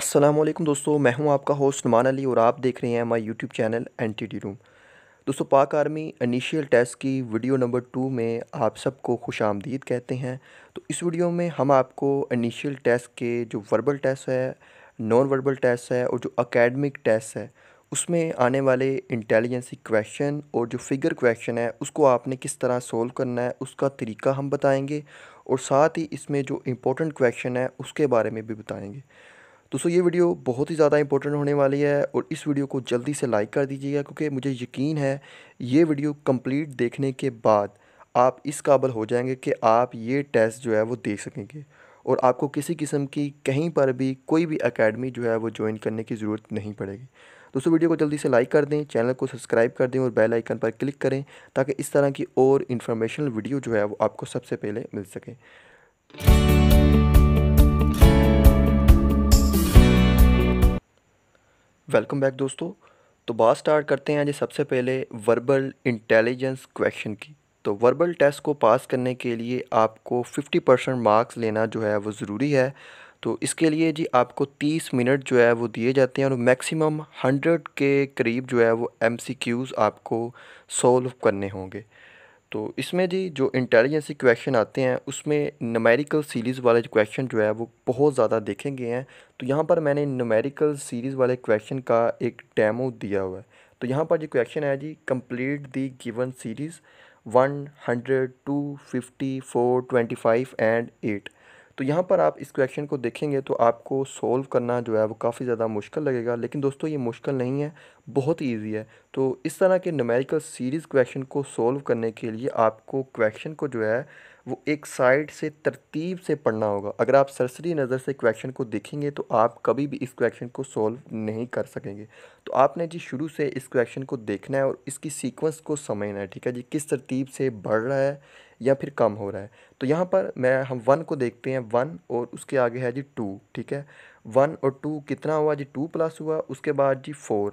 अस्सलामुअलैकुम दोस्तों, मैं हूं आपका होस्ट नुमान अली और आप देख रहे हैं हमारा यूट्यूब चैनल एनटीडी रूम। दोस्तों, पाक आर्मी इनिशियल टेस्ट की वीडियो नंबर 2 में आप सबको खुशामदीद कहते हैं। तो इस वीडियो में हम आपको इनिशियल टेस्ट के जो वर्बल टेस्ट है, नॉन वर्बल टेस्ट है और जो एकेडमिक टेस्ट है, उसमें आने वाले इंटेलिजेंसी क्वेश्चन और जो फिगर क्वेश्चन है उसको आपने किस तरह सोल्व करना है उसका तरीका हम बताएंगे और साथ ही इसमें जो इम्पोर्टेंट क्वेश्चन है उसके बारे में भी बताएंगे। दोस्तों, ये वीडियो बहुत ही ज़्यादा इंपॉर्टेंट होने वाली है और इस वीडियो को जल्दी से लाइक कर दीजिएगा, क्योंकि मुझे यकीन है ये वीडियो कंप्लीट देखने के बाद आप इस काबिल हो जाएंगे कि आप ये टेस्ट जो है वो दे सकेंगे और आपको किसी किस्म की कहीं पर भी कोई भी एकेडमी जो है वो ज्वाइन करने की ज़रूरत नहीं पड़ेगी। दोस्तों, वीडियो को जल्दी से लाइक कर दें, चैनल को सब्सक्राइब कर दें और बेल आइकन पर क्लिक करें ताकि इस तरह की और इन्फॉर्मेशनल वीडियो जो है वो आपको सबसे पहले मिल सके। वेलकम बैक दोस्तों। तो बात स्टार्ट करते हैं जी सबसे पहले वर्बल इंटेलिजेंस क्वेश्चन की। तो वर्बल टेस्ट को पास करने के लिए आपको 50% मार्क्स लेना जो है वो ज़रूरी है। तो इसके लिए जी आपको 30 मिनट जो है वो दिए जाते हैं और मैक्सिमम 100 के करीब जो है वो एमसीक्यूज़ आपको सॉल्व करने होंगे। तो इसमें जी जो इंटेलिजेंसी क्वेश्चन आते हैं उसमें न्यूमेरिकल सीरीज़ वाले जो क्वेश्चन जो है वो बहुत ज़्यादा देखे गए हैं। तो यहाँ पर मैंने न्यूमेरिकल सीरीज़ वाले क्वेश्चन का एक डेमो दिया हुआ है। तो यहाँ पर जो क्वेश्चन है जी, complete the given series 100, 250, 4, 25 and 8। तो यहाँ पर आप इस क्वेश्चन को देखेंगे तो आपको सोल्व करना जो है वो काफ़ी ज़्यादा मुश्किल लगेगा, लेकिन दोस्तों ये मुश्किल नहीं है, बहुत ही ईजी है। तो इस तरह के न्यूमेरिकल सीरीज़ क्वेश्चन को सोल्व करने के लिए आपको क्वेश्चन को जो है वो एक साइड से तरतीब से पढ़ना होगा। अगर आप सरसरी नज़र से क्वेश्चन को देखेंगे तो आप कभी भी इस क्वेश्चन को सोल्व नहीं कर सकेंगे। तो आपने जी शुरू से इस क्वेश्चन को देखना है और इसकी सीक्वेंस को समझना है, ठीक है जी, किस तरतीब से बढ़ रहा है या फिर कम हो रहा है। तो यहाँ पर हम 1 को देखते हैं, 1 और उसके आगे है जी 2, ठीक है। 1 और 2 कितना हुआ जी, 2 प्लस हुआ, उसके बाद जी 4,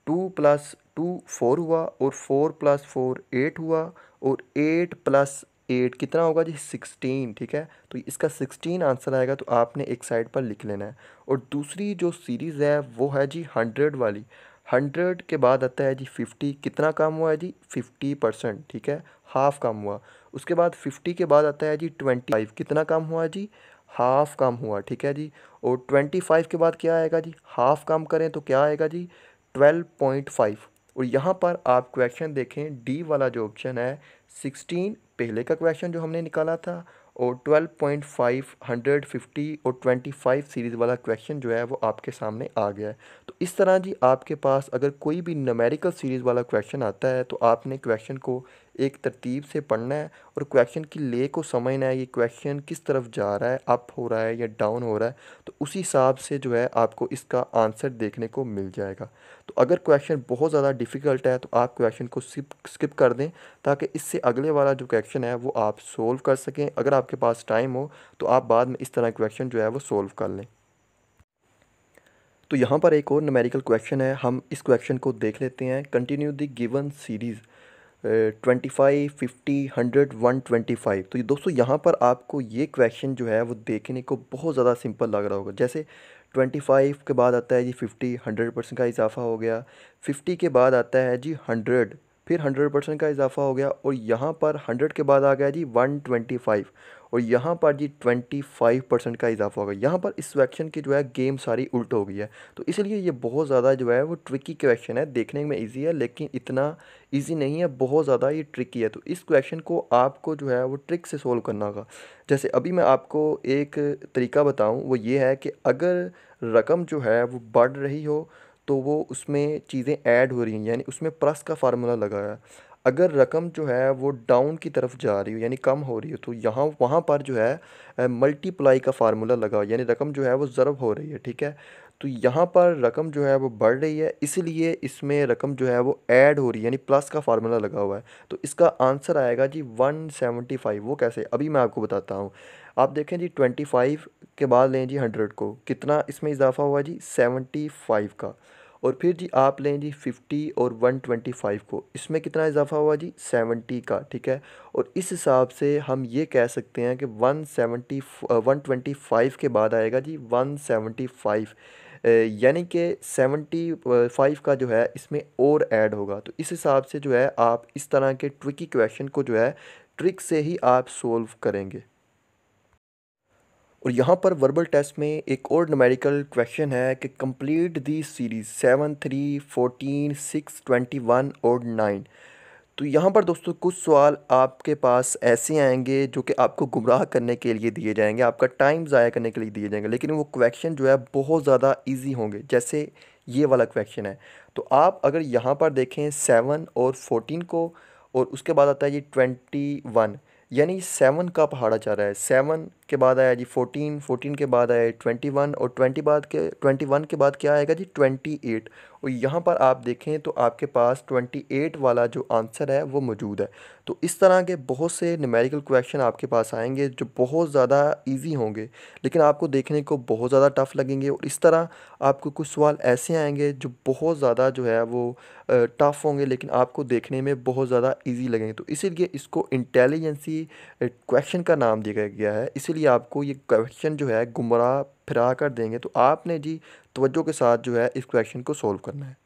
2 प्लस 2 4 हुआ और 4 प्लस 4 8 हुआ और 8 प्लस 8 कितना होगा जी 16, ठीक है। तो इसका 16 आंसर आएगा, तो आपने एक साइड पर लिख लेना है। और दूसरी जो सीरीज़ है वो है जी 100 वाली। 100 के बाद आता है जी 50, कितना कम हुआ है जी 50%, ठीक है, हाफ कम हुआ। उसके बाद 50 के बाद आता है जी 25, कितना कम हुआ जी, हाफ कम हुआ, ठीक है जी। और 25 के बाद क्या आएगा जी, हाफ कम करें तो क्या आएगा जी 12.5। और यहाँ पर आप क्वेश्चन देखें, डी वाला जो ऑप्शन है 16 पहले का क्वेश्चन जो हमने निकाला था और 12.5 150 और 25 सीरीज़ वाला क्वेश्चन जो है वो आपके सामने आ गया है। तो इस तरह जी आपके पास अगर कोई भी न्यूमेरिकल सीरीज़ वाला क्वेश्चन आता है तो आपने क्वेश्चन को एक तरतीब से पढ़ना है और क्वेश्चन की ले को समझना है, ये क्वेश्चन किस तरफ जा रहा है, अप हो रहा है या डाउन हो रहा है। तो उसी हिसाब से जो है आपको इसका आंसर देखने को मिल जाएगा। तो अगर क्वेश्चन बहुत ज़्यादा डिफ़िकल्ट है तो आप क्वेश्चन को स्किप कर दें ताकि इससे अगले वाला जो क्वेश्चन है वो आप सोल्व कर सकें। अगर आपके पास टाइम हो तो आप बाद में इस तरह क्वेश्चन जो है वो सोल्व कर लें। तो यहाँ पर एक और न्यूमेरिकल क्वेश्चन है, हम इस क्वेश्चन को देख लेते हैं। Continue the given series 25, 50, 100, 125। तो ये दोस्तों यहाँ पर आपको ये क्वेश्चन जो है वो देखने को बहुत ज़्यादा सिंपल लग रहा होगा। जैसे 25 के बाद आता है जी 50, 100% का इजाफा हो गया। 50 के बाद आता है जी 100, फिर 100% का इजाफा हो गया और यहाँ पर 100 के बाद आ गया जी 125 और यहाँ पर जी 25% का इजाफा हो गया। यहाँ पर इस क्वेश्चन की जो है गेम सारी उल्ट हो गई है। तो इसलिए ये बहुत ज़्यादा जो है वो ट्रिकी क्वेश्चन है, देखने में ईजी है लेकिन इतना ईजी नहीं है, बहुत ज़्यादा ये ट्रिकी है। तो इस क्वेश्चन को आपको जो है वो ट्रिक से सोल्व करना होगा। जैसे अभी मैं आपको एक तरीका बताऊं, वो ये है कि अगर रकम जो है वो बढ़ रही हो तो वो उसमें चीज़ें ऐड हो रही हैं, यानी उसमें प्लस का फार्मूला लगा है। अगर रकम जो है वो डाउन की तरफ जा रही हो यानी कम हो रही हो तो यहाँ वहाँ पर जो है मल्टीप्लाई का फार्मूला लगा हो, यानी रकम जो है वो ज़रब हो रही है, ठीक है। तो यहाँ पर रकम जो है वो बढ़ रही है, इसलिए इसमें रकम जो है वो ऐड हो रही है, यानी प्लस का फार्मूला लगा हुआ है। तो इसका आंसर आएगा जी 175। वो कैसे, अभी मैं आपको बताता हूँ। आप देखें जी 25 के बाद लें जी 100 को, कितना इसमें इजाफा हुआ जी 75 का। और फिर जी आप लें जी 50 और 125 को, इसमें कितना इजाफा हुआ जी 70 का, ठीक है। और इस हिसाब से हम ये कह सकते हैं कि 125 के बाद आएगा जी 175, यानी कि 75 का जो है इसमें और ऐड होगा। तो इस हिसाब से जो है आप इस तरह के ट्रिकी क्वेश्चन को जो है ट्रिक से ही आप सोल्व करेंगे। और यहाँ पर वर्बल टेस्ट में एक और न्यूमेरिकल क्वेश्चन है कि कंप्लीट दी सीरीज 7, 3, 14, 6, 21 और 9। तो यहाँ पर दोस्तों कुछ सवाल आपके पास ऐसे आएंगे जो कि आपको गुमराह करने के लिए दिए जाएंगे, आपका टाइम ज़ाया करने के लिए दिए जाएंगे, लेकिन वो क्वेश्चन जो है बहुत ज़्यादा इजी होंगे। जैसे ये वाला क्वेश्चन है, तो आप अगर यहाँ पर देखें 7 और 14 को, और उसके बाद आता है जी 21, यानी 7 का पहाड़ा चल रहा है, 7 के बाद आया जी 14, 14 के बाद आया 21, और 21 के बाद क्या आएगा जी 28। और यहाँ पर आप देखें तो आपके पास 28 वाला जो आंसर है वो मौजूद है। तो इस तरह के बहुत से न्यूमेरिकल क्वेश्चन आपके पास आएंगे जो बहुत ज़्यादा इजी होंगे, लेकिन आपको देखने को बहुत ज़्यादा टफ लगेंगे। और इस तरह आपको कुछ सवाल ऐसे आएंगे जो बहुत ज़्यादा जो है वो टफ होंगे, लेकिन आपको देखने में बहुत ज़्यादा इजी लगेंगे। तो इसीलिए इसको इंटेलिजेंसी क्वेश्चन का नाम दिया गया है। इसीलिए आपको ये क्वेश्चन जो है गुमराह फिरा कर देंगे, तो आपने जी तवज्जो के साथ जो है इस क्वेश्चन को सोल्व करना है।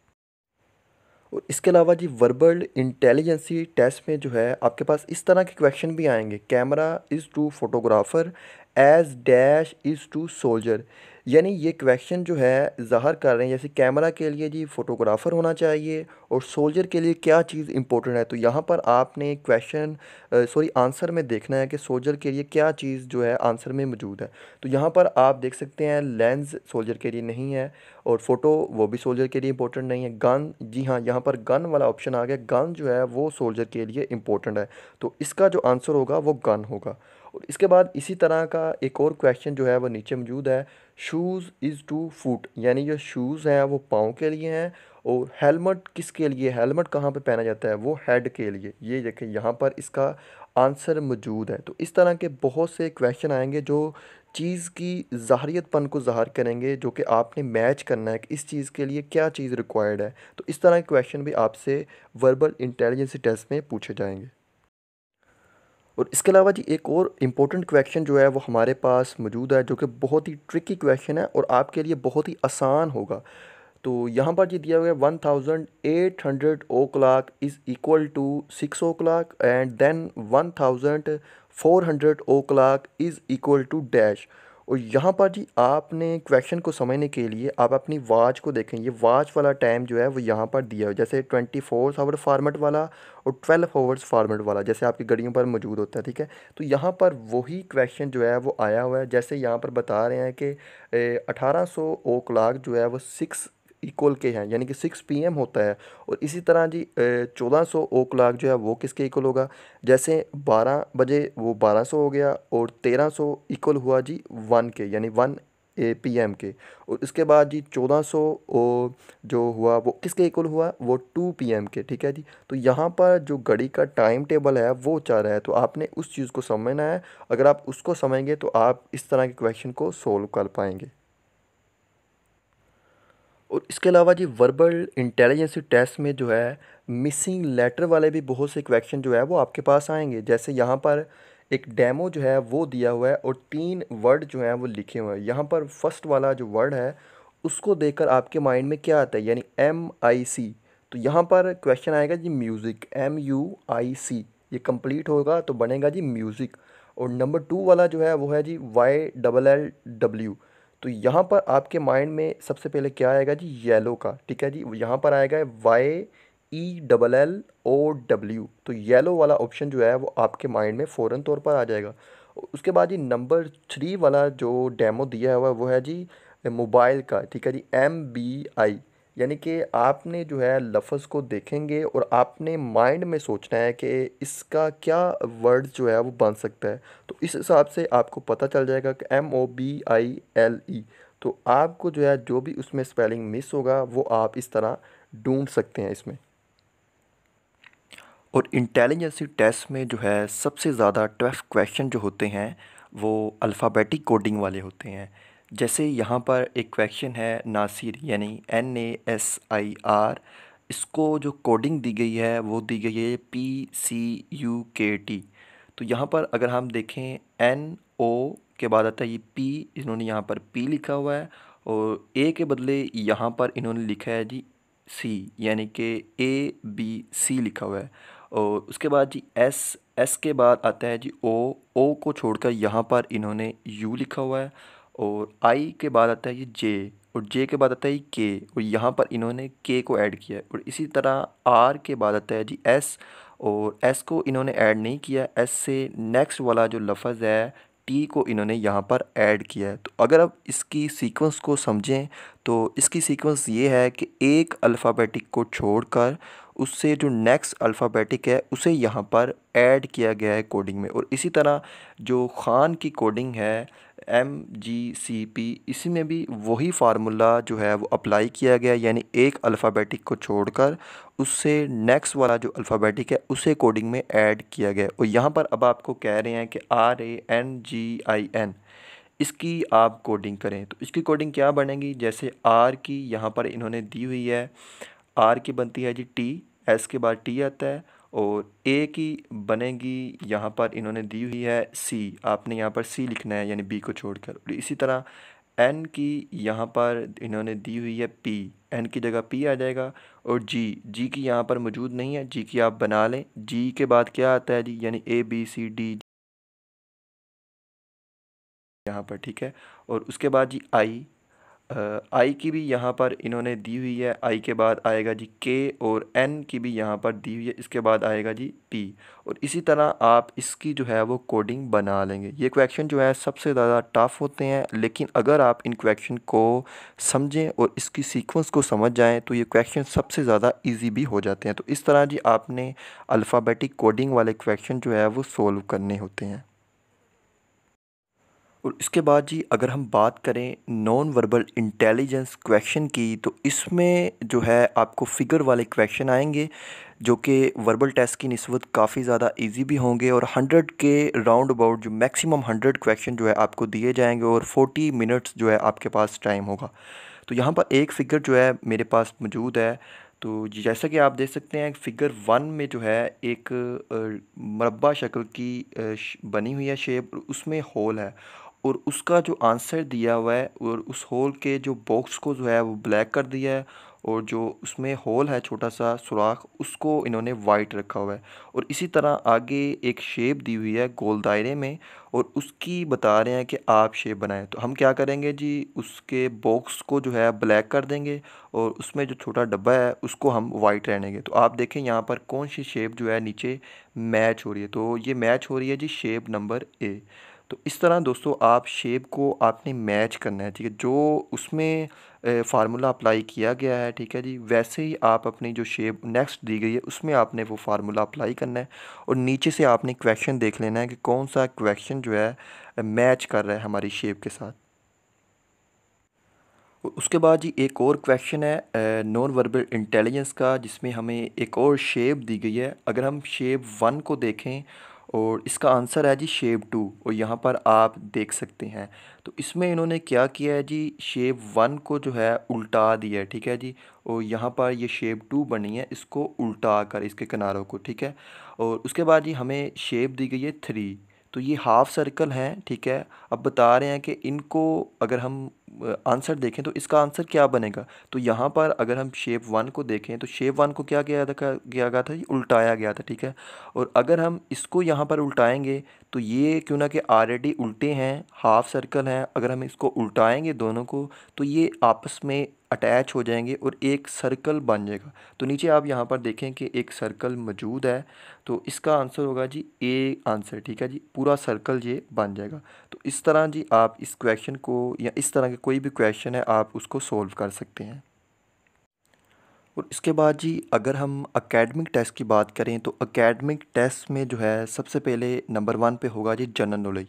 और इसके अलावा जी वर्बल इंटेलिजेंसी टेस्ट में जो है आपके पास इस तरह के क्वेश्चन भी आएंगे। Camera is to photographer as dash is to soldier, यानी ये क्वेश्चन जो है ज़ाहिर कर रहे हैं जैसे कैमरा के लिए जी फोटोग्राफर होना चाहिए और सोल्जर के लिए क्या चीज़ इंपॉर्टेंट है। तो यहाँ पर आपने क्वेश्चन आंसर में देखना है कि सोल्जर के लिए क्या चीज़ जो है आंसर में मौजूद है। तो यहाँ पर आप देख सकते हैं लेंस सोल्जर के लिए नहीं है, और फ़ोटो वो भी सोल्जर के लिए इंपॉर्टेंट नहीं है। गन, जी हाँ, यहाँ पर गन वाला ऑप्शन आ गया, गन जो है वो सोल्जर के लिए इंपॉर्टेंट है। तो इसका जो आंसर होगा वो गन होगा। और इसके बाद इसी तरह का एक और क्वेश्चन जो है वो नीचे मौजूद है। शूज़ इज़ टू फुट, यानी जो शूज़ हैं वो पाँव के लिए हैं, और हेलमेट किसके लिए, हेलमेट कहाँ पे पहना जाता है, वो हेड के लिए। ये देखें यहाँ पर इसका आंसर मौजूद है। तो इस तरह के बहुत से क्वेश्चन आएंगे जो चीज़ की ज़ाहिरियतपन को ज़ाहिर करेंगे, जो कि आपने मैच करना है कि इस चीज़ के लिए क्या चीज़ रिक्वायर्ड है। तो इस तरह के क्वेश्चन भी आपसे वर्बल इंटेलिजेंसी टेस्ट में पूछे जाएंगे। और इसके अलावा जी एक और इम्पोर्टेंट क्वेश्चन जो है वो हमारे पास मौजूद है, जो कि बहुत ही ट्रिकी क्वेश्चन है और आपके लिए बहुत ही आसान होगा। तो यहाँ पर जी दिया हुआ है 1800 o'clock is equal to 6 o'clock, and then 1400 o'clock is equal to dash. और यहाँ पर जी आपने क्वेश्चन को समझने के लिए आप अपनी वॉच को देखें। ये वॉच वाला टाइम जो है वो यहाँ पर दिया हुआ है, जैसे 24 आवर फार्मेट वाला और 12 आवर्स फार्मेट वाला, जैसे आपकी घड़ियों पर मौजूद होता है, ठीक है। तो यहाँ पर वही क्वेश्चन जो है वो आया हुआ है, जैसे यहाँ पर बता रहे हैं कि 1800 ओ क्लाक जो है वो 6 इक्वल के हैं, यानी कि 6 PM होता है। और इसी तरह जी 1400 ओ क्लाक जो है वो किसके इक्वल होगा, जैसे 12 बजे वो 1200 हो गया, और 1300 इक्वल हुआ जी 1 के, यानी 1 PM के। और इसके बाद जी 1400 जो हुआ वो किसके इक्वल हुआ, वो 2 PM के, ठीक है जी। तो यहाँ पर जो घड़ी का टाइम टेबल है वो चल रहा है, तो आपने उस चीज़ को समझना है। अगर आप उसको समझेंगे तो आप इस तरह के क्वेश्चन को सोल्व कर पाएंगे। और इसके अलावा जी वर्बल इंटेलिजेंसी टेस्ट में जो है मिसिंग लेटर वाले भी बहुत से क्वेश्चन जो है वो आपके पास आएंगे। जैसे यहाँ पर एक डेमो जो है वो दिया हुआ है और 3 वर्ड जो हैं वो लिखे हुए हैं। यहाँ पर फर्स्ट वाला जो वर्ड है उसको देखकर आपके माइंड में क्या आता है, यानी MIC। तो यहाँ पर क्वेश्चन आएगा जी म्यूज़िक, MUIC, ये कंप्लीट होगा तो बनेगा जी म्यूज़िक। और नंबर 2 वाला जो है वो है जी YLLW। तो यहाँ पर आपके माइंड में सबसे पहले क्या आएगा जी, येलो का, ठीक है जी। यहाँ पर आएगा YELLOW। तो येलो वाला ऑप्शन जो है वो आपके माइंड में फ़ौरन तौर पर आ जाएगा। उसके बाद जी नंबर 3 वाला जो डेमो दिया हुआ है वो है जी मोबाइल का, ठीक है जी, MBI। यानी कि आपने जो है लफ्ज़ को देखेंगे और आपने माइंड में सोचना है कि इसका क्या वर्ड जो है वो बन सकता है। तो इस हिसाब से आपको पता चल जाएगा कि MOBILE। तो आपको जो है जो भी उसमें स्पेलिंग मिस होगा वो आप इस तरह ढूंढ सकते हैं इसमें। और इंटेलिजेंसी टेस्ट में जो है सबसे ज़्यादा टफ क्वेश्चन जो होते हैं वो अल्फ़ाबेटिक कोडिंग वाले होते हैं। जैसे यहाँ पर एक क्वेश्चन है नासिर यानी NASIR। इसको जो कोडिंग दी गई है वो दी गई है PCUKT। तो यहाँ पर अगर हम देखें NO के बाद आता है ये P, इन्होंने यहाँ पर P लिखा हुआ है और A के बदले यहाँ पर इन्होंने लिखा है जी C, यानी कि ABC लिखा हुआ है। और उसके बाद जी S के बाद आता है जी O को छोड़कर यहाँ पर इन्होंने U लिखा हुआ है। और आई के बाद आता है ये जे, और जे के बाद आता है ये के, और यहाँ पर इन्होंने के को ऐड किया है। और इसी तरह आर के बाद आता है जी एस, और एस को इन्होंने ऐड नहीं किया। एस से नेक्स्ट वाला जो लफ्ज़ है टी को इन्होंने यहाँ पर ऐड किया है। तो अगर आप इसकी सीक्वेंस को समझें तो इसकी सीक्वेंस ये है कि एक अल्फ़ाबेटिक को छोड़कर उससे जो नेक्स्ट अल्फ़ाबेटिक है उसे यहाँ पर ऐड किया गया है कोडिंग में। और इसी तरह जो खान की कोडिंग है MGCP, इसी में भी वही फार्मूला जो है वो अप्लाई किया गया है, यानी एक अल्फ़ाबेटिक को छोड़कर उससे नेक्स्ट वाला जो अल्फ़ाबेटिक है उसे कोडिंग में ऐड किया गया है। और यहाँ पर अब आपको कह रहे हैं कि RANGIN इसकी आप कोडिंग करें। तो इसकी कोडिंग क्या बनेगी, जैसे आर की यहाँ पर इन्होंने दी हुई है, आर की बनती है जी टी, एस के बाद टी आता है। और ए की बनेगी यहाँ पर इन्होंने दी हुई है सी, आपने यहाँ पर सी लिखना है यानी बी को छोड़कर। और इसी तरह एन की यहाँ पर इन्होंने दी हुई है पी, एन की जगह पी आ जाएगा। और जी की यहाँ पर मौजूद नहीं है, जी की आप बना लें। जी के बाद क्या आता है जी, यानी ABCD यहाँ पर, ठीक है। और उसके बाद जी आई की भी यहाँ पर इन्होंने दी हुई है, आई के बाद आएगा जी के, और एन की भी यहाँ पर दी हुई है, इसके बाद आएगा जी पी। और इसी तरह आप इसकी जो है वो कोडिंग बना लेंगे। ये क्वेश्चन जो है सबसे ज़्यादा टफ़ होते हैं, लेकिन अगर आप इन क्वेश्चन को समझें और इसकी सीक्वेंस को समझ जाएं तो ये क्वेश्चन सबसे ज़्यादा इजी भी हो जाते हैं। तो इस तरह जी आपने अल्फ़ाबेटिक कोडिंग वाले क्वेश्चन जो है वो सोल्व करने होते हैं। और इसके बाद जी अगर हम बात करें नॉन वर्बल इंटेलिजेंस क्वेश्चन की, तो इसमें जो है आपको फिगर वाले क्वेश्चन आएंगे जो कि वर्बल टेस्ट की निस्बत काफ़ी ज़्यादा इजी भी होंगे। और 100 के राउंड अबाउट जो मैक्सिमम 100 क्वेश्चन जो है आपको दिए जाएंगे, और 40 मिनट्स जो है आपके पास टाइम होगा। तो यहाँ पर एक फ़िगर जो है मेरे पास मौजूद है। तो जैसा कि आप देख सकते हैं फिगर 1 में जो है एक मरबा शक्ल की बनी हुई है शेप, उसमें होल है। और उसका जो आंसर दिया हुआ है, और उस होल के जो बॉक्स को जो है वो ब्लैक कर दिया है, और जो उसमें होल है छोटा सा सुराख उसको इन्होंने वाइट रखा हुआ है। और इसी तरह आगे एक शेप दी हुई है गोल दायरे में, और उसकी बता रहे हैं कि आप शेप बनाएं। तो हम क्या करेंगे जी, उसके बॉक्स को जो है ब्लैक कर देंगे, और उसमें जो छोटा डब्बा है उसको हम वाइट रहने देंगे। तो आप देखें यहाँ पर कौन सी शेप जो है नीचे मैच हो रही है, तो ये मैच हो रही है जी शेप नंबर ए। तो इस तरह दोस्तों आप शेप को आपने मैच करना है, ठीक है, जो उसमें फार्मूला अप्लाई किया गया है, ठीक है जी, वैसे ही आप अपनी जो शेप नेक्स्ट दी गई है उसमें आपने वो फार्मूला अप्लाई करना है। और नीचे से आपने क्वेश्चन देख लेना है कि कौन सा क्वेश्चन जो है मैच कर रहा है हमारी शेप के साथ। उसके बाद जी एक और क्वेश्चन है नॉन वर्बल इंटेलिजेंस का, जिसमें हमें एक और शेप दी गई है। अगर हम शेप 1 को देखें, और इसका आंसर है जी शेप 2, और यहाँ पर आप देख सकते हैं। तो इसमें इन्होंने क्या किया है जी, शेप 1 को जो है उल्टा दिया है, ठीक है जी। और यहाँ पर ये शेप 2 बनी है, इसको उल्टा कर इसके किनारों को, ठीक है। और उसके बाद जी हमें शेप दी गई है 3। तो ये हाफ सर्कल हैं, ठीक है। अब बता रहे हैं कि इनको अगर हम आंसर देखें तो इसका आंसर क्या बनेगा। तो यहाँ पर अगर हम शेप 1 को देखें तो शेप 1 को क्या किया गया था, ये उल्टाया गया था, ठीक है। और अगर हम इसको यहाँ पर उल्टाएंगे तो ये क्यों ना कि ऑलरेडी उल्टे हैं, हाफ सर्कल हैं, अगर हम इसको उल्टाएंगे दोनों को तो ये आपस में अटैच हो जाएंगे और एक सर्कल बन जाएगा। तो नीचे आप यहाँ पर देखें कि एक सर्कल मौजूद है, तो इसका आंसर होगा जी ए आंसर, ठीक है जी, पूरा सर्कल ये बन जाएगा। तो इस तरह जी आप इस क्वेश्चन को, या इस तरह के कोई भी क्वेश्चन है आप उसको सोल्व कर सकते हैं। और इसके बाद जी अगर हम एकेडमिक टेस्ट की बात करें तो एकेडमिक टेस्ट में जो है सबसे पहले नंबर 1 पे होगा जी जनरल नॉलेज।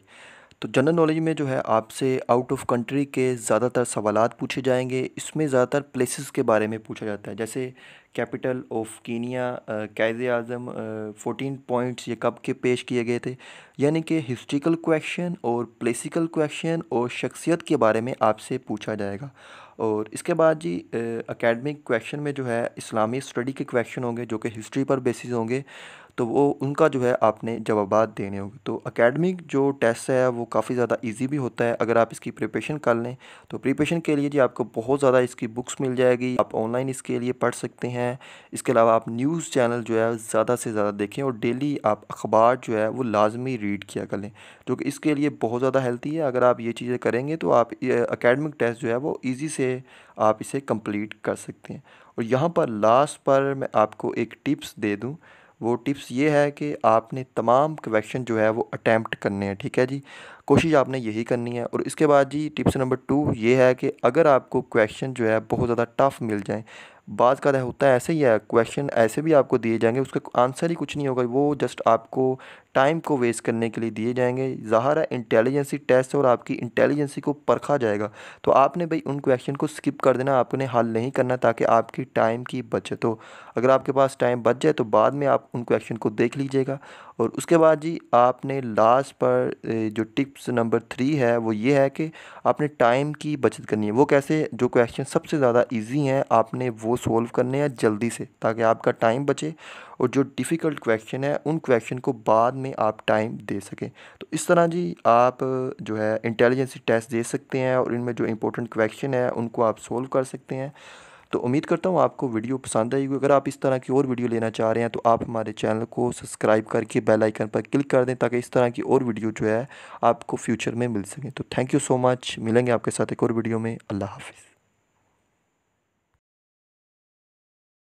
तो जनरल नॉलेज में जो है आपसे आउट ऑफ कंट्री के ज़्यादातर सवालात पूछे जाएंगे। इसमें ज़्यादातर प्लेसेस के बारे में पूछा जाता है, जैसे कैपिटल ऑफ कीनिया, कायदे आज़म, 14 पॉइंट्स ये कब के पेश किए गए थे। यानी कि हिस्ट्रिकल क्वेश्चन और प्लेसिकल क्वेश्चन और शख्सियत के बारे में आपसे पूछा जाएगा। और इसके बाद जी एकेडमिक क्वेश्चन में जो है इस्लामी स्टडी के क्वेश्चन होंगे जो कि हिस्ट्री पर बेसिस होंगे, तो वो उनका जो है आपने जवाबात देने होंगे। तो एकेडमिक जो टेस्ट है वो काफ़ी ज़्यादा इजी भी होता है अगर आप इसकी प्रिपरेशन कर लें। तो प्रिपरेशन के लिए जी आपको बहुत ज़्यादा इसकी बुक्स मिल जाएगी, आप ऑनलाइन इसके लिए पढ़ सकते हैं। इसके अलावा आप न्यूज़ चैनल जो है ज़्यादा से ज़्यादा देखें और डेली आप अखबार जो है वो लाजमी रीड किया कर लें, जो कि इसके लिए बहुत ज़्यादा हेल्थी है। अगर आप ये चीज़ें करेंगे तो आप एकेडमिक टेस्ट जो है वो ईज़ी से आप इसे कंप्लीट कर सकते हैं। और यहाँ पर लास्ट पर मैं आपको एक टिप्स दे दूँ, वो टिप्स ये है कि आपने तमाम क्वेश्चन जो है वो अटैम्प्ट करने हैं, ठीक है जी। कोशिश आपने यही करनी है। और इसके बाद जी टिप्स नंबर 2 ये है कि अगर आपको क्वेश्चन जो है बहुत ज़्यादा टफ़ मिल जाएँ, बाज़ का होता है ऐसे ही है, क्वेश्चन ऐसे भी आपको दिए जाएंगे उसका आंसर ही कुछ नहीं होगा, वो जस्ट आपको टाइम को वेस्ट करने के लिए दिए जाएंगे। ज़ाहिर है इंटेलिजेंसी टेस्ट है और आपकी इंटेलिजेंसी को परखा जाएगा, तो आपने भाई उन क्वेश्चन को स्किप कर देना, आपने हल नहीं करना ताकि आपकी टाइम की बचत हो। अगर आपके पास टाइम बच जाए तो बाद में आप उन क्वेश्चन को देख लीजिएगा। और उसके बाद जी आपने लास्ट पर जो टिप्स नंबर 3 है वो ये है कि आपने टाइम की बचत करनी है। वो कैसे? जो क्वेश्चन सबसे ज़्यादा इजी हैं आपने वो सॉल्व करने हैं जल्दी से ताकि आपका टाइम बचे, और जो डिफ़िकल्ट क्वेश्चन है उन क्वेश्चन को बाद में आप टाइम दे सकें। तो इस तरह जी आप जो है इंटेलिजेंसी टेस्ट दे सकते हैं और इनमें जो इंपॉर्टेंट क्वेश्चन है उनको आप सॉल्व कर सकते हैं। तो उम्मीद करता हूँ आपको वीडियो पसंद आएगी। अगर आप इस तरह की और वीडियो लेना चाह रहे हैं तो आप हमारे चैनल को सब्सक्राइब करके बेल आइकन पर क्लिक कर दें ताकि इस तरह की और वीडियो जो है आपको फ्यूचर में मिल सके। तो थैंक यू सो मच, मिलेंगे आपके साथ एक और वीडियो में। अल्लाह हाफ़िज़।